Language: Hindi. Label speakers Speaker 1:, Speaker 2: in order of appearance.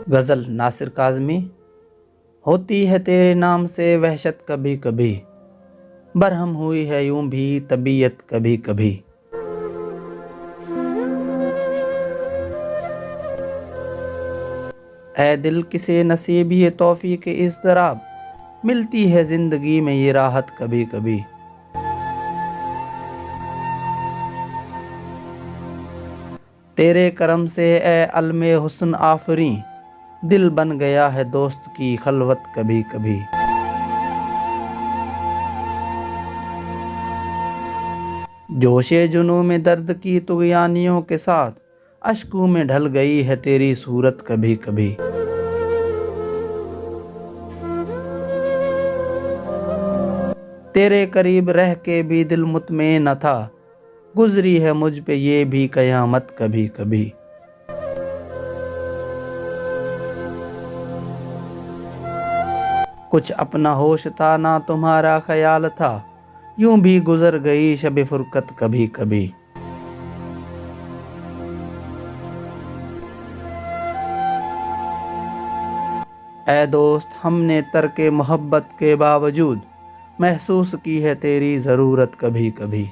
Speaker 1: गज़ल नासिर काज़मी। होती है तेरे नाम से वहशत कभी कभी, बरहम हुई है यूं भी तबीयत कभी कभी। ऐ दिल किसे नसीब ये तौफीक इज़्तिराब, मिलती है ज़िंदगी में ये राहत कभी कभी। तेरे करम से ए अलमे हुस्न आफरी, दिल बन गया है दोस्त की खलवत कभी कभी। जोशे जुनू में दर्द की तुगयानियों के साथ, अश्कों में ढल गई है तेरी सूरत कभी कभी। तेरे करीब रह के भी दिल मुतमईन न था, गुजरी है मुझ पे ये भी कयामत कभी कभी। कुछ अपना होश था ना तुम्हारा ख्याल था, यूं भी गुजर गई शब फुरकत कभी कभी। ऐ दोस्त हमने तरके मोहब्बत के बावजूद, महसूस की है तेरी ज़रूरत कभी कभी।